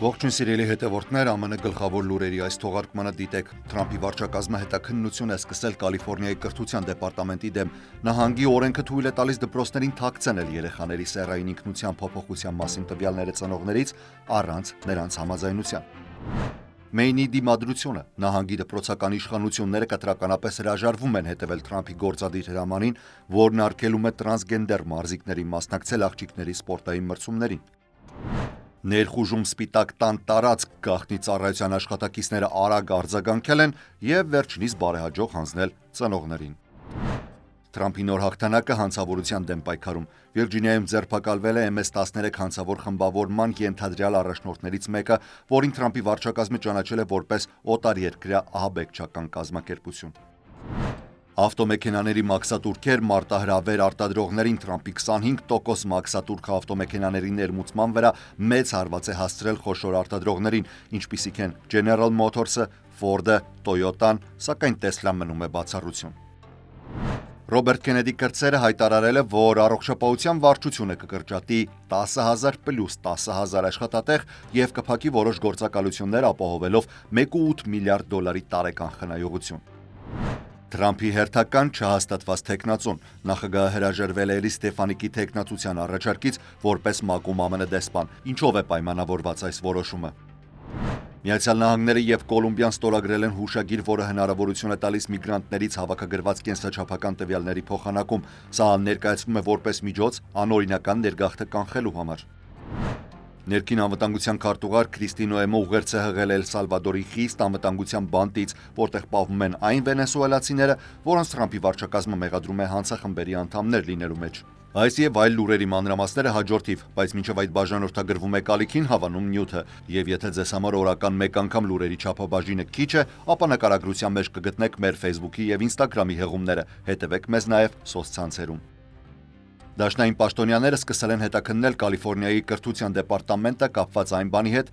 Ողջույն սիրելի հետևորդներ, ԱՄՆ գլխավոր լուրերի այս թողարկմանը դիտեք։ Թրամփի վարչակազմը հետաքննություն է սկսել Կալիֆոռնիայի կրթության դեպարտամենտի դեմ։ Նահանգի օրենքը թույլ է տալիս դպրոցներին թաքցնել երեխաների սեռային ինքնության փոփոխության մասին տվյալները ծնողներից առանց նրանց համաձայնության։ Մեյնի դիմադրությունը նահանգի դպրոցական իշխանությունները կտրականապես հրաժարվում են հետևել Թրամփի գործադիր հրամանին, որն արգելում է տրանսգենդեր մարզիկների մասնակցել աղջիկների սպորտային մրցումներին։ Ներխուժում Սպիտակ տան տարածք գաղտնի ծառայության աշխատակիցները արագ արձագանքել են եւ վերջինիս բարեհաջող հանձնել ծնողներին։ Թրամփի նոր հաղթանակը հանցավորության դեմ պայքարում։ Վիրջինիայում ձերբակալվել է MS-13 հանցավոր խմբավորման ենթադրյալ առաջնորդներից մեկը, որին Թրամփի վարչակազմը ճանաչել է որպես օտարերկրյա ահաբեկչական կազմակերպություն։ Ավտոմեքենաների մաքսատուրքեր մարտահրավեր արտադրողներին Թրամփի 25% մաքսատուրքը ավտոմեքենաների ներմուծման վրա մեծ հարված է հասցրել խոշոր արտադրողներին, ինչպիսիք են General Motors-ը, Ford-ը, Toyota-ն, սակայն Tesla-ն մնում է բացառություն։ Ռոբերտ Քենեդի կրտսերը հայտարարել է, որ առողջապահության վարչությունը կկրճատի 10,000 + 10,000 աշխատատեղ եւ կփակի որոշ գործակալություններ, ապահովելով 1.8 միլիարդ դոլարի տարեկան խնայողություն։ Թրամփի հերթական չհաստատված թեկնածուն նախագահը հրաժարվել է Էլի Ստեֆանիկի թեկնածության առաջարկից որպես մակում ԱՄՆ դեսպան, ինչով է պայմանավորված այս որոշումը։ Միացյալ Նահանգները եւ Կոլումբիան ստորագրել են հուշագիր, որը հնարավորություն է տալիս միգրանտներից հավաքագրված կենսաչափական տվյալների փոխանակում։ Սա ներկայացվում է որպես միջոց անօրինական ներգաղթը կանխելու համար։ Ներքին անվտանգության քարտուղար Քրիստի Նոեմը ուղերձ է հղել Էլ Սալվադորի խիստ անվտանգության բանտից, որտեղ պահվում են այն վենեսուելացիները, որոնց Թրամփի վարչակազմը մեղադրում է հանցախմբերի անդամներ լինելու մեջ։ Այս եւ այլ լուրերի մանրամասները հաջորդիվ, բայց մինչև այդ բաժանորդագրվում է կալիքին հավանում նյութը, եւ եթե ձեզ համար օրական մեկ անգամ լուրերի չափաբաժինը քիչ է, ապա նկարագրության մեջ կգտնեք մեր Facebook-ի եւ Instagram-ի հղումները։ Հետևեք մեզ նաեւ սոցցանցերում։ Դաշնային պաշտոնյաները սկսել են հետաքննել Կալիֆոռնիայի կրթության դեպարտամենտը կապված այն բանի հետ,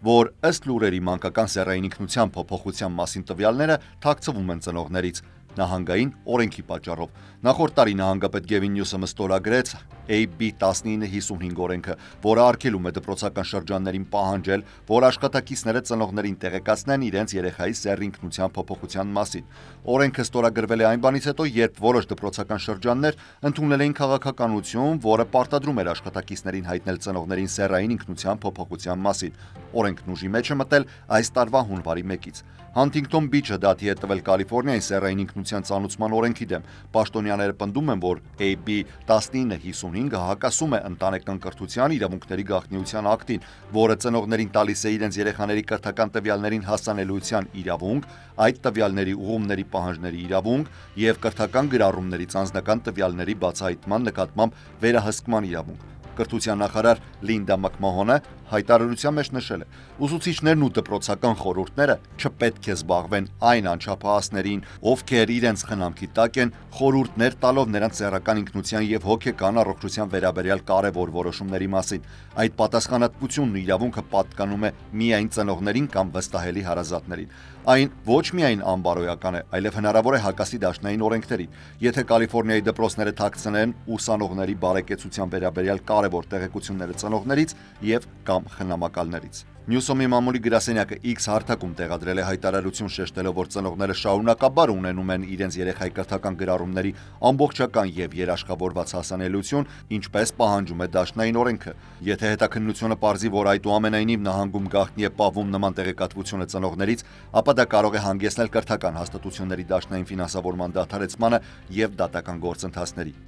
որ ըստ լուրերի մանկական սեռային ինքնության փոփոխության մասին տվյալները թաքցվում են ծնողներից նահանգային օրենքի պատճառով։ Նախորդ տարի նահանգապետ Գևին Նյուսոմը ստորագրեց AB 1955 օրենքը, որը արգելում է դպրոցական շրջաններին պահանջել, որ աշխատակիցները ծնողներին տեղեկացնեն իրենց երեխայի սեռի ինքնության փոփոխության մասին։ Օրենքը ստորագրվել է այն բանից հետո, երբ որոշ դպրոցական շրջաններ ընդունել էին քաղաքականություն, որը պարտադրում էր աշխատակիցներին հայտնել ծնողներին սեռային ինքնության փոփոխության մասին։ Օրենքն ուժի մեջ է մտել այս տարվա հունվարի 1-ից։ Հանթինգթոն Բիչը դատի է տվել Կալիֆոռնիայի սեռային ինքնության ծանուցման օրենքի դեմ։ Պաշտոնյաները պնդում են, որ AB 1955-ը հակասում է ընտանեկան կրթության իրավունքների գաղտնիության ակտին, որը ծնողներին տալիս է իրենց երեխաների կրթական տվյալներին հասանելիության իրավունք, այդ տվյալների ուղղումների պահանջների իրավունք եւ կրթական գրառումներից անձնական տվյալների բացահայտման նկատմամբ վերահսկման իրավունք։ Կրթության նախարար Լինդա Մակմահոնը հայտարարության մեջ նշել է. ուսուցիչներն ու դպրոցական խորհուրդները չպետք է զբաղվեն այն անչափահասներին, ովքեր իրենց խնամքի տակ են, խորհուրդներ տալով նրանց սեռական ինքնության եւ հոգեկան առողջության վերաբերյալ կարեւոր որոշումների մասին։ Այդ պատասխանատվությունն ու իրավունքը պատկանում է միայն ծնողներին կամ վստահելի հարազատներին։ Այն ոչ միայն անբարոյական է, այլև հնարավոր է հակասի դաշնային օրենքների։ Եթե Կալիֆոռնիայի դպրոցները թաքցնեն ուսանողների բարեկեցության վերաբերյալ կարևոր տեղեկությունները ծնողներից եւ կամ խնամակալներից։ Նյուսոմի մամուլի գրասենյակը X հարթակում տեղադրել է հայտարարություն շեշտելով, որ ծնողները շարունակաբար ունենում են իրենց երեխայի կրթական գրառումների ամբողջական եւ երաշխավորված հասանելիություն, ինչպես պահանջում է դաշնային օրենքը։ Եթե հետաքննությունը պարզի, որ այդուամենայնիվ նահանգում գաղտնի է պահվում նման տեղեկատվությունը ծնողներից, ապա դա կարող է հանգեցնել կրթական հաստատությունների դաշնային ֆինանսավորման դադարեցմանը եւ դատական գործընթացների։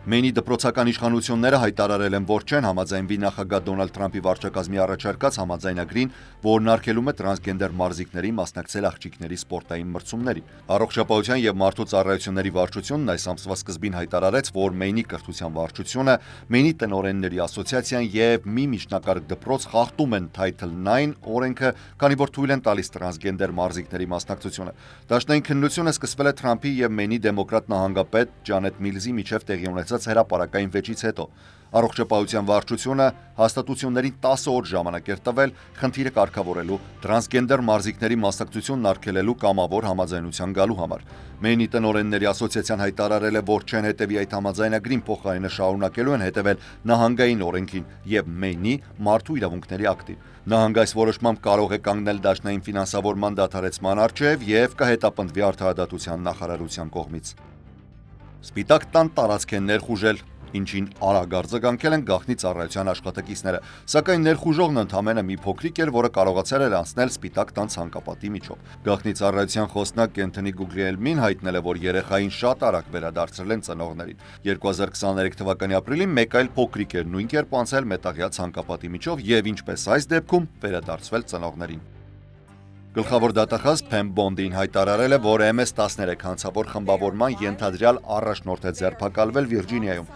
Մեյնի դպրոցական իշխանությունները հայտարարել են, որ չեն համաձայնվի նախագահ Դոնալդ Թրամփի վարչակազմի առաջարկած համաձայնագրին, որն արգելում է տրանսգենդեր մարզիկների մասնակցել աղջիկների սպորտային մրցումների։ Առողջապահության եւ մարդու ծառայությունների վարչությունն այս ամսվա սկզբին հայտարարեց, որ Մեյնի կրթության վարչությունը, Մեյնի տնօրենների ասոցիացիան եւ մի միջնակարգ դպրոց խախտում են Title 9 օրենքը, քանի որ թույլ են տալիս տրանսգենդեր մարզիկների մասնակցությունը։ Դաշնային քննությունը սկսվել է Թրամփի եւ Մեյնի դեմոկրատ նահանգապետ Ջանետ Միլզի միջև տեղի ունեցած ստացած հրապարակային վեճից հետո։ Առողջապահության վարչությունը հաստատություններին 10 օր ժամանակ էր տվել խնդիրը կարգավորելու, տրանսգենդեր մարզիկների մասնակցությունն արգելելու կամավոր համաձայնության գալու համար։ Մեյնի տնօրենների ասոցիացիան հայտարարել է, որ չեն հետևի այդ համաձայնագրին, փոխարենը շարունակելու են հետևել նահանգային օրենքին եւ Մեյնի մարդու իրավունքների ակտին։ Նահանգ այս որոշմամբ կարող է կանգնել դաշնային ֆինանսավորման դադարեցման առջև եւ կհետապնդվի արդարադատության նախարարության կողմից։ Սպիտակ տան տարածք են ներխուժել, ինչին արագ արձագանքել են գաղտնի ծառայության աշխատակիցները, սակայն ներխուժողն ընդամենը մի փոքրիկ էր, որը կարողացել էր անցնել Սպիտակ տան ցանկապատի միջով։ Գաղտնի ծառայության խոսնակ Կենթոնի Գուգլիելմին հայտնել է, որ երեխային շատ արագ վերադարձրել են ծնողներին։ 2023 թվականի ապրիլին մեկ այլ փոքրիկ էր նույն կերպ անցել մետաղյա ցանկապատի միջով եւ ինչպես այս դեպքում վերադարձվել ծնողներին։ Գլխավոր դատախազ Փեմ Բոնդին հայտարարել է, որ MS-13 հանցավոր խմբավորման ենթադրյալ առաջնորդ է ձերբակալվել Վիրջինիայում։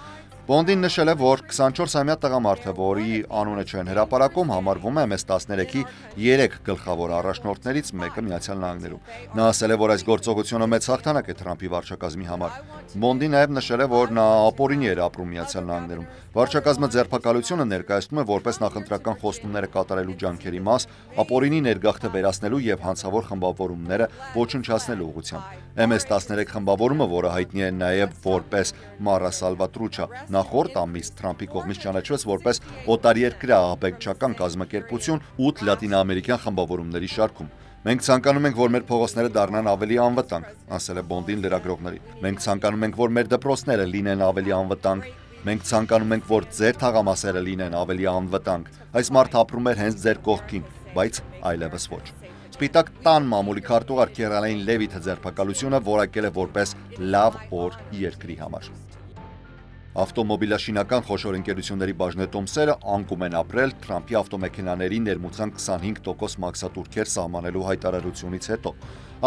Բոնդին նշել է, որ 24-ամյա տղամարդը, որի անունը չեն հրապարակում, համարվում է MS-13-ի 3 գլխավոր առաջնորդներից մեկը Միացյալ Նահանգներում։ Նա ասել է, որ այս գործողությունը մեծ հաղթանակ է Թրամփի վարչակազմի համար։ Բոնդին նաև նշել է, որ նա ապօրինի էր ապրում Միացյալ Նահանգներում։ Վարչակազմը ձերբակալությունը ներկայացնում է որպես նախընտրական խոստումները կատարելու ջանքերի մաս, ապօրինի ներգաղթը վերացնելու եւ հանցավոր խմբավորումները ոչնչացնելու ուղղությամբ։ MS-13 խմբավորումը, որը հայտնի է նաև որպես Մարա Սալվատրուչա, նախորդ ամիս Թրամփի կողմից ճանաչվեց որպես օտարերկրյա ահաբեկչական կազմակերպություն 8 լատինաամերիկյան խմբավորումների շարքում։ Մենք ցանկանում ենք, որ մեր փողոցները դառնան ավելի անվտանգ, ասել է Բոնդին լրագրողներին։ Մենք ցանկանում ենք, որ մեր դպրոցները լինեն ավելի անվտանգ։ Մենք ցանկանում ենք, որ ձեր թաղամասերը լինեն ավելի անվտանգ։ Այս մարդը ապրում էր հենց ձեր կողքին, բայց այլևս ոչ։ Սպիտակ տան մամուլի քարտուղար Քերալայն Լևիթը ձերբակալությունը որակել է որպես լավ օր երկրի համար։ Ավտոմոբիլաշինական խոշոր ընկերությունների բաժնետոմսերը անկում են ապրել Թրամփի ավտոմեքենաների ներմուծան 25% մաքսատուրքեր սահմանելու հայտարարությունից հետո։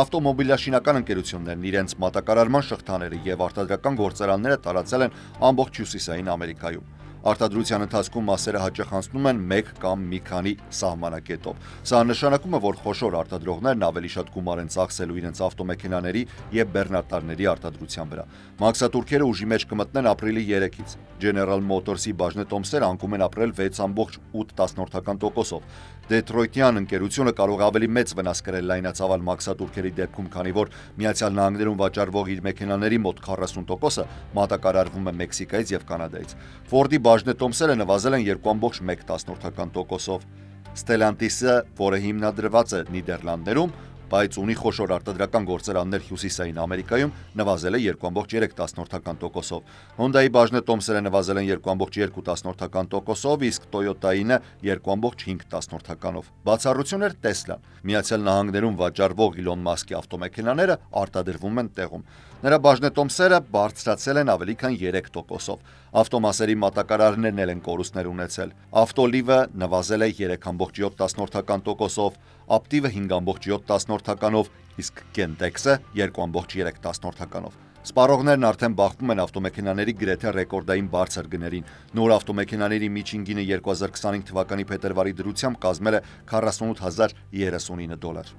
Ավտոմոբիլաշինական ընկերություններն իրենց մատակարարման շղթաները եւ արտադրական գործարանները տարածել են ամբողջ հյուսիսային Ամերիկայում։ Արտադրության ընթացքում մասերը հաճախ անցնում են մեկ կամ մի քանի սահմանակետով։ Սա նշանակում է, որ խոշոր արտադրողներն ավելի շատ գումար են ծախսելու իրենց ավտոմեքենաների եւ բեռնատարների արտադրության վրա։ Մաքսատուրքերը ուժի մեջ կմտնեն ապրիլի 3-ից։ General Motors-ի բաժնետոմսերը անկում են ապրել 6.8%-ով։ Դեթրոյթյան ընկերությունը կարող ավելի մեծ վնաս կրել լայնածավալ մաքսատուրքերի դեպքում, քանի որ Միացյալ Նահանգներում վաճառվող իր մեքենաների մոտ 40%-ը մատակարարվում է Մեքսիկայից եւ Կանադայից։ Ֆորդի բաժնետոմսերը նվազել են 2.1%-ով։ Stellantis-ը, որը հիմնադրված է Նիդերլանդներում, բայց ունի խոշոր արտադրական գործարաններ հյուսիսային Ամերիկայում, նվազել է 2.3%-ով։ Հոնդայի բաժնետոմսերը նվազել են 2.2%-ով, իսկ Տոյոտայինը 2.5%-ով։ Բացառություն էր Տեսլան։ Միացյալ Նահանգներում վաճառվող Իլոն Մասկի ավտոմեքենաները արտադրվում են տեղում։ Նրա բաժնետոմսերը բարձրացել են ավելի քան 3%-ով։ Ավտոմասերի մատակարարներն էլ են կորուստներ ունեցել։ Ավտոլիվը նվազել է 3.7%-ով, Ապտիվը 5.7%-ով, իսկ Կենտեքսը 2.3%-ով։ Սպառողներն արդեն բախվում են ավտոմեքենաների գրեթե ռեկորդային բարձր գներին։ Նոր ավտոմեքենաների միջին գինը 2025 թվականի փետրվարի դրությամբ կազմել է $48,039։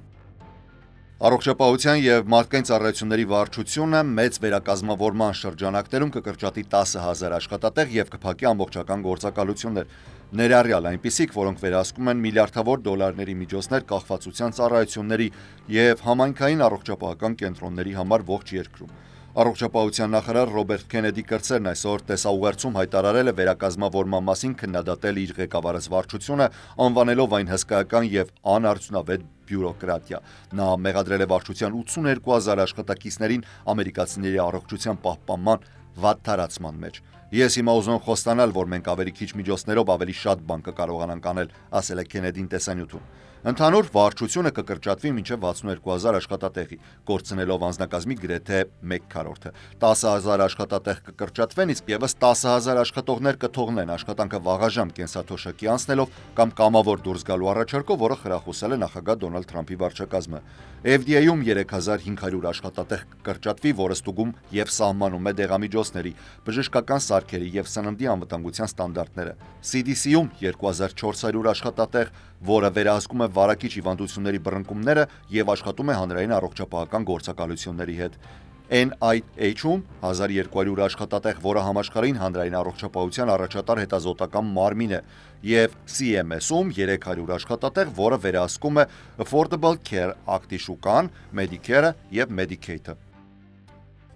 Առողջապահության եւ մարդկային ծառայությունների վարչությունը մեծ վերակազմավորման շրջանակներում կկրճատի 10,000 աշխատատեղ եւ կփակի ամբողջական գործակալություններ, ներառյալ այնպիսիք, որոնք վերահսկում են միլիարդավոր դոլարների միջոցներ կախվածության ծառայությունների եւ համայնքային առողջապահական կենտրոնների համար ողջ երկրում։ Առողջապահության նախարար Ռոբերտ Քենեդի կրտսերն այսօր տեսաուղերձում հայտարարել է վերակազմավորման մասին քննադատել իր ղեկավարած վարչությունը, անվանելով այն հսկայական եւ անարդյունավետ բյուրոկրատիա։ Նա մեղադրել է վարչության 82,000 աշխատակիցներին ամերիկացիների առողջության պահպանման վատթարացման մեջ։ Ես հիմա ուզում եմ խոստանալ, որ մենք ավելի քիչ միջոցներով ավելի շատ բան կկարողանանք անել, ասել է Քենեդին տեսանյութում։ Ընդհանուր վարչությունը կկրճատվի մինչև 62,000 աշխատատեղի, կորցնելով անձնակազմի գրեթե 1/4-ը։ 10,000 աշխատատեղ կկրճատվեն, իսկ եւս 10,000 աշխատողներ կթողնեն աշխատանքը վաղաժամ կենսաթոշակի անցնելով կամ կամավոր դուրս գալու առաջարկով, որը խրախուսել է նախագահ Դոնալդ Թրամփի վարչակազմը։ FDA-ում 3,500 աշխատատեղ կկրճատվի, որը ստուգում եւ սահմանում է դեղամիջոցների, բժշկական սարքերի եւ սննդի անվտանգության ստանդարտները։ CDC-ում 2,400 աշխատատեղ, որը վերահսկում է վարակիչ հիվանդությունների բռնկումները եւ աշխատում է հանրային առողջապահական գործակալությունների հետ։ NIH-ում 1200 աշխատատեղ, որը համաշխարհային հանրային առողջապահության առաջատար հետազոտական մարմին է, եւ CMS-ում 300 աշխատատեղ, որը վերահսկում է Affordable Care Act-ի շուկան, Medicare-ը եւ Medicaid-ը։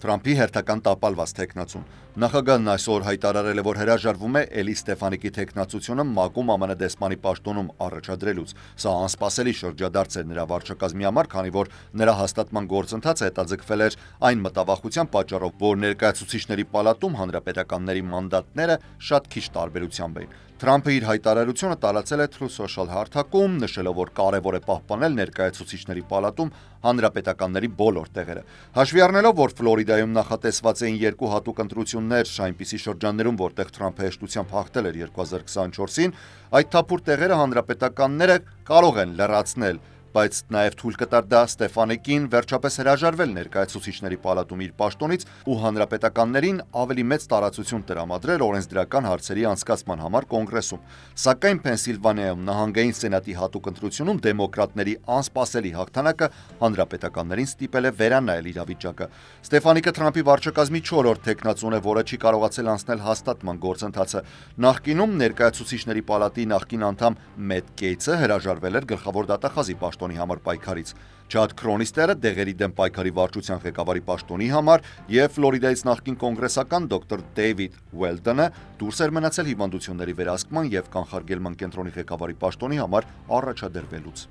Թրամփի հերթական տապալված թեկնածուն։ Նախագահն այսօր հայտարարել է, որ հրաժարվում է Էլի Ստեֆանիկի թեկնածությունը ՄԱԿ-ում ԱՄՆ դեսպանի պաշտոնում առաջադրելուց։ Սա անսպասելի շրջադարձ էր նրա վարչակազմի համար, քանի որ նրա հաստատման գործընթացը հետաձգվել էր այն մտավախության պատճառով, որ ներկայացուցիչների պալատում հանրապետականների մանդատները շատ քիչ տարբերությամբ էին։ Թրամփը իր հայտարարությունը տարածել է Truth Social հարթակում, նշելով, որ կարևոր է պահպանել ներկայացուցիչների պալատում հանրապետականների բոլոր տեղերը։ Հաշվի առնելով, որ Ֆլորիդայում նախատեսված էին 2 հատուկ ընտրություններ այնպիսի շրջաններում, որտեղ Թրամփը հեշտությամբ հաղթել էր 2024-ին, այդ թափուր տեղերը հանրապետականները կարող են լրացնել, բայց նաև թույլ կտար դա Ստեֆանիկին վերջապես հրաժարվել ներկայացուցիչների պալատում իր պաշտոնից ու հանրապետականներին ավելի մեծ տարածություն տրամադրել օրենսդրական հարցերի անցկացման համար կոնգրեսում։ Սակայն Փենսիլվանիայում նահանգային սենատի հատուկ ընտրությունում դեմոկրատների անսպասելի հաղթանակը հանրապետականներին ստիպել է վերանայել իրավիճակը։ Ստեֆանիկը Թրամփի վարչակազմի 4-րդ թեկնածուն է, որը չի կարողացել անցնել հաստատման գործընթացը։ Նախկինում ներկայացուցիչների պալատի նախկին անդամ Մեթ Գեյթսը հրաժարվել էր գլխավոր դատախազի պաշտոնի համար պայքարից։ Չադ Քրոնիստերը դեղերի դեմ պայքարի վարչության ղեկավարի պաշտոնի համար եւ Ֆլորիդայից նախկին կոնգրեսական դոկտոր Դեյվիդ Ուելտոնը դուրս էր մնացել հիվանդությունների վերահսկման եւ կանխարգելման կենտրոնի ղեկավարի պաշտոնի համար առաջադրվելուց։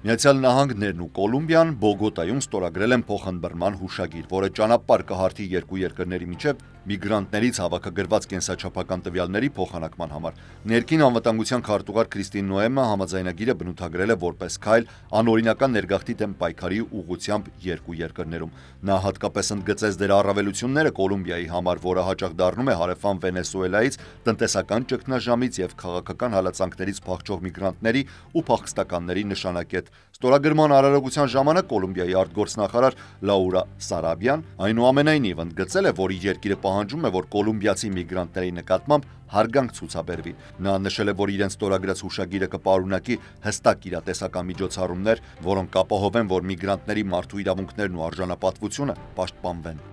Միացյալ Նահանգներն ու Կոլումբիան Բոգոտայում ստորագրել են փոխըմբռնման հուշագիր, որը ճանապարհ կհարթի երկու երկրների միջև միգրանտներից հավաքագրված կենսաչափական տվյալների փոխանակման համար։ Ներքին անվտանգության քարտուղար Քրիստին Նոեմը համաձայնագիրը բնութագրել է որպես քայլ անօրինական ներգաղթի դեմ պայքարի ուղղությամբ երկու երկրներում։ Նա հատկապես ընդգծեց դրա առավելությունները Կոլումբիայի համար, որը հաճախ դառնում է հարևան Վենեսուելայից տնտեսական ճգնաժամից եւ քաղաքական հալածանքներից փախչող միգրանտների ու փախստականների նշանակետ։ Ստորագրման արարողության ժամանակ Կոլումբիայի արտգործնախարար Լաուրա Սարաբյան այնուամենայնիվ ընդգծել է, որ իր երկիրը պահանջում է, որ կոլումբիացի միգրանտների նկատմամբ հարգանք ցուցաբերվի։ Նա նշել է, որ իրենց ստորագրած հուշագիրը կպարունակի հստակ իրատեսական միջոցառումներ, որոնք կապահովեն, որ միգրանտների մարդու իրավունքներն ու արժանապատվությունը պաշտպանվեն։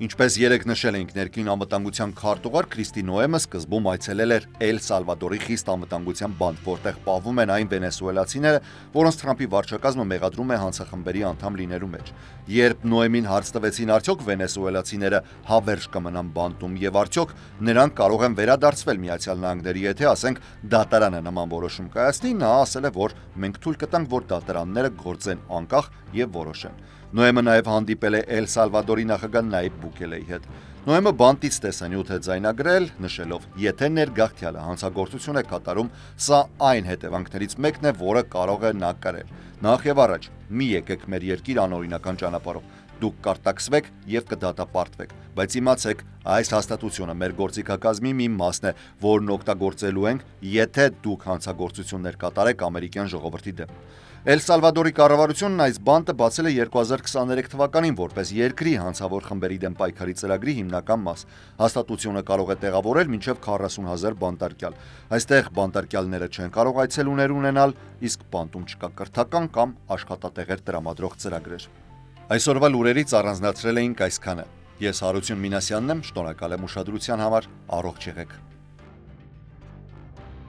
Ինչպես երեկ նշել ենք, ներքին անվտանգության քարտուղար Քրիստին Նոեմը սկզբում այցելել էր Էլ Սալվադորի խիստ անվտանգության բանտ, որտեղ պահվում են այն վենեսուելացիները, որոնց Թրամփի վարչակազմը մեղադրում է հանցախմբերի անդամ լինելու մեջ։ Երբ Նոեմին հարց տվեցին, արդյոք վենեսուելացիները հավերժ կմնան բանտում եւ արդյոք նրանք կարող են վերադարձվել Միացյալ Նահանգների, եթե ասենք դատարանը նման որոշում կայացնի, նա ասել է, որ մենք թույլ կտանք, որ դատարանները գործեն անկախ եւ որոշեն։ Նոեմը նաև հանդիպել է Էլ Սալվադորի նախագահ Նայիբ Բուկելեի հետ։ Նոեմը բանտից տեսանյութ է ձայնագրել, նշելով. «Եթե ներգաղթյալը հանցագործություն է կատարում, սա այն հետևանքներից մեկն է, որը կարող է նա կրել։ Նախ եւ առաջ, մի եկեք մեր երկիր անօրինական ճանապարհով։ Դուք կարտաքսվեք եւ կդատապարտվեք, բայց իմացեք, այս հաստատությունը մեր գործիքակազմի մի մասն է, որն օգտագործելու ենք, եթե դուք հանցագործություններ կատարեք ամերիկյան ժողովրդի դեմ»։ Էլ Սալվադորի կառավարությունն այս բանտը բացել է 2023 թվականին որպես երկրի հանցավոր խմբերի դեմ պայքարի ծրագրի հիմնական մաս։ Հաստատությունը կարող է տեղավորել մինչև 40,000 բանտարկյալ։ Այստեղ բանտարկյալները չեն կարող այցելուներ ունենալ, իսկ բանտում չկա կրթական կամ աշխատատեղեր տրամադրող ծրագրեր։ Այսօրվա լուրերից առանձնացրել էինք այսքանը։ Ես Հարություն Մինասյանն եմ, շնորհակալ եմ ուշադրության համար, առողջ եղեք։